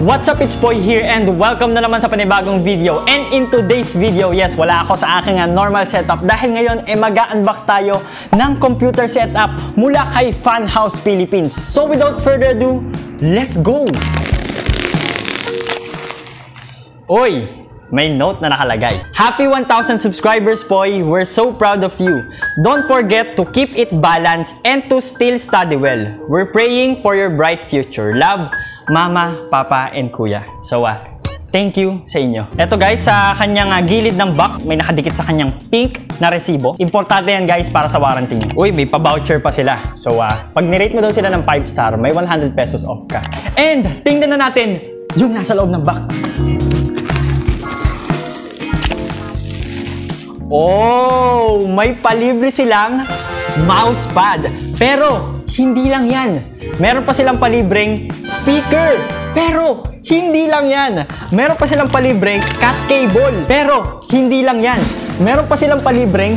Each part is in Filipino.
What's up, it's Boy here and welcome na naman sa panibagong video. And in today's video, yes, wala ako sa aking normal setup dahil ngayon mag-unbox tayo ng computer setup mula kay Funhouse Philippines. So without further ado, let's go! Oy! May note na nakalagay. Happy 1,000 subscribers, Boy! We're so proud of you. Don't forget to keep it balanced and to still study well. We're praying for your bright future. Love, Mama, Papa, and Kuya. So, thank you sa inyo. Ito guys, sa kanyang gilid ng box, may nakadikit sa kanyang pink na resibo. Importante yan guys para sa warranty nyo. Uy, may pa-voucher pa sila. So, pag nirate mo daw sila ng 5 star, may 100 pesos off ka. And, tingnan na natin yung nasa loob ng box. Oh, may palibre silang mousepad. Pero, hindi lang yan. Meron pa silang palibreng speaker. Pero, hindi lang yan. Meron pa silang palibreng cat cable. Pero, hindi lang yan. Meron pa silang palibreng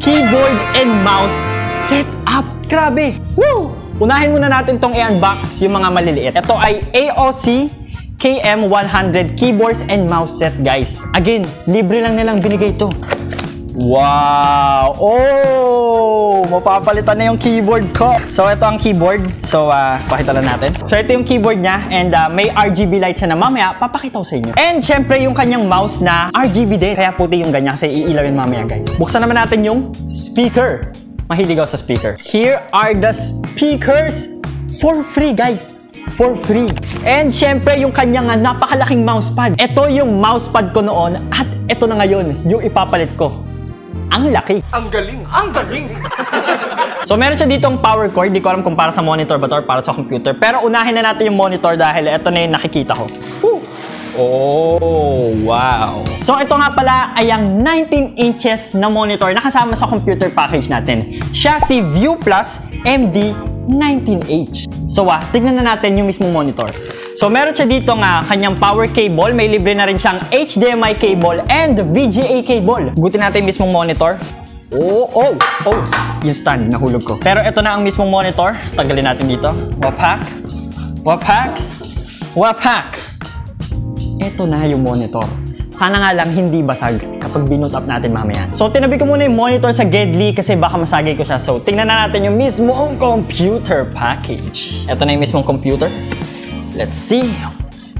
keyboard and mouse setup. Grabe! Woo! Unahin muna natin tong i-unbox yung mga maliliit. Ito ay AOC KM100 keyboards and mouse set, guys. Again, libre lang nilang binigay ito. Wow! Oh! Mapapalitan na yung keyboard ko. So, ito ang keyboard. So, pakita lang natin. So, ito yung keyboard niya and may RGB lights na mamaya. Papakita ko sa inyo. And, syempre, yung kanyang mouse na RGB din. Kaya puti yung ganyan kasi iilaw yun mamaya, guys. Buksan naman natin yung speaker. Mahilig ako sa speaker. Here are the speakers for free, guys. For free. And syempre, yung kanyang napakalaking mousepad. Ito yung mousepad ko noon at ito na ngayon, yung ipapalit ko. Ang laki. Ang galing. Ang galing. So, meron siya ditong power cord. Di ko alam kung para sa monitor ba or para sa computer. Pero unahin na natin yung monitor dahil ito na yung nakikita ko. Woo! Oh, wow. So, ito nga pala ay ang 19 inches na monitor na kasama sa computer package natin. Siya si View Plus MD 19H. So, tignan na natin yung mismong monitor. So, meron siya dito nga kanyang power cable. May libre na rin siyang HDMI cable and VGA cable. Gutin natin yung mismong monitor. Oh! Yung stand, nahulog ko. Pero ito na ang mismong monitor. Tanggalin natin dito. Wapak. Wapak. Wapak. Ito na yung monitor. Sana nga lang hindi basag kapag binoot up natin mamaya. So, tinabi ko muna yung monitor sa Gedli kasi baka masagay ko siya. So, tingnan na natin yung mismong computer package. Ito na yung mismong computer. Let's see.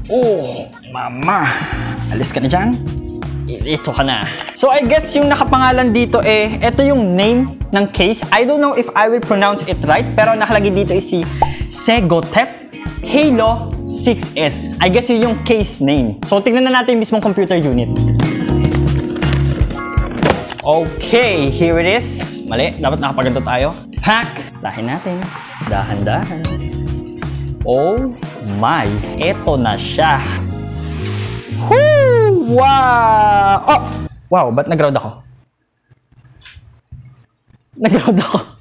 Oh, mama. Alis ka na dyan. Ito ka na. So, I guess yung nakapangalan dito ito yung name ng case. I don't know if I will pronounce it right, pero nakalagay dito is si Segotep Halo 6S. I guess yun yung case name. So, tignan na natin yung mismong computer unit. Okay, here it is. Mali, dapat nakapaganto tayo. Pack! Dahin natin. Dahan-dahan. Oh my! Eto na siya. Woo! Wow! Oh! Wow, ba't nag-ground ako? Nag-ground ako.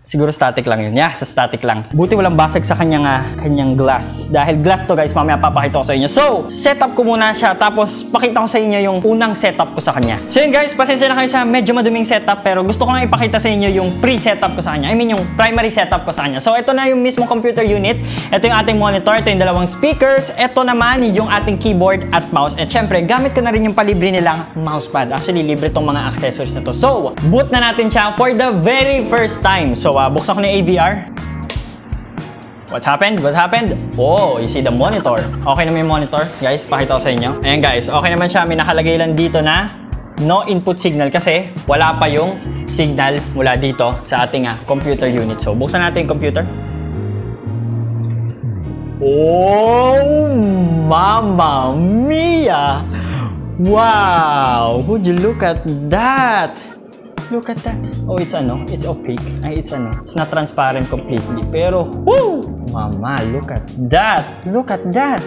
Siguro static lang yun. Yeah, sa static lang. Buti walang basag sa kanyang glass. Dahil glass to guys, mamaya papakita ko sa inyo. So, setup ko muna siya. Tapos, pakita ko sa inyo yung unang setup ko sa kanya. So yun guys, pasensya na kayo sa medyo maduming setup. Pero gusto ko lang ipakita sa inyo yung pre-setup ko sa kanya. I mean, yung primary setup ko sa kanya. So, ito na yung mismong computer unit. Ito yung ating monitor. Ito yung dalawang speakers. Ito naman yung ating keyboard at mouse. At syempre, gamit ko na rin yung palibre nilang mousepad. Actually, libre tong mga accessories na to. So, boot na natin siya for the very first time. So, buksan ko na yung AVR. What happened? What happened? Oh, you see the monitor. Okay naman yung monitor. Guys, pakita ko sa inyo. Ayan guys, okay naman siya. May nakalagay lang dito na no input signal kasi wala pa yung signal mula dito sa ating computer unit. So, buksan natin yung computer. Oh, Mamma Mia! Wow! Would you look at that? Look at that. Oh, it's opaque. It's not transparent completely. Pero, woo! Mama, look at that. Look at that.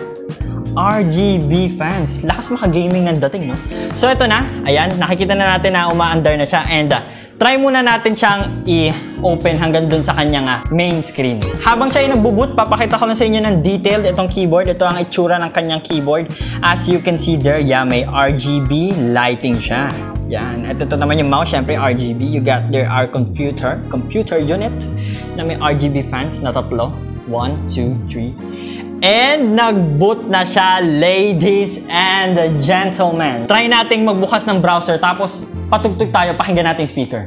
RGB fans. Lakas maka-gaming ng dating, no? So, ito na. Ayan, nakikita na natin na umaandar na siya. And, try muna natin siyang i-open hanggang dun sa kanyang main screen. Habang siya ay nagbo-boot, papakita ko na sa inyo ng detailed itong keyboard. Ito ang itsura ng kanyang keyboard. As you can see there, yeah, may RGB lighting siya. Yan. At ito naman yung mouse, syempre RGB. You got there our computer unit. na may RGB fans na tatlo. 1, 2, 3. And nag-boot na siya, ladies and gentlemen. Try nating magbukas ng browser tapos patugtog tayo, pakinggan natin yung speaker.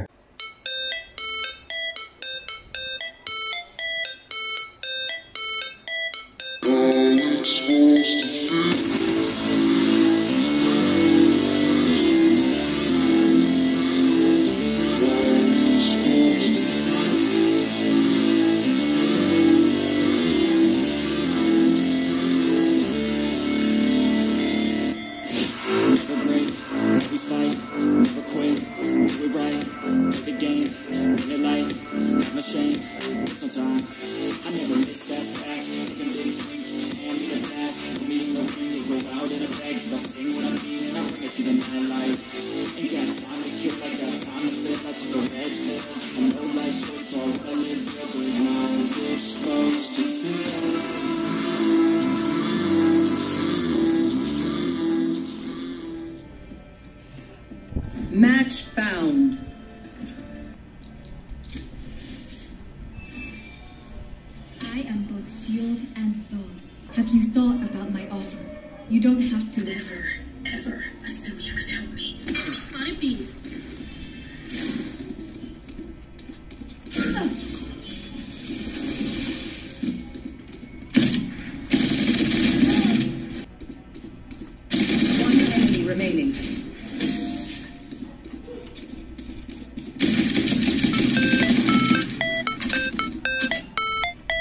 Match found. I am both shield and sword. Have you thought about my offer? You don't have to Ever assume you can help me. Spotted B. One enemy remaining.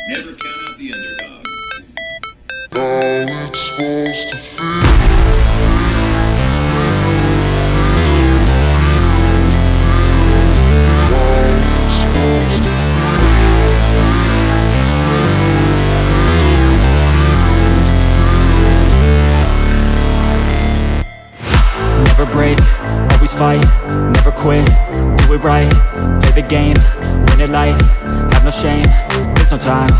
Never count out the underdog. Never break, always fight, never quit, do it right, play the game, win it life, have no shame, there's no time.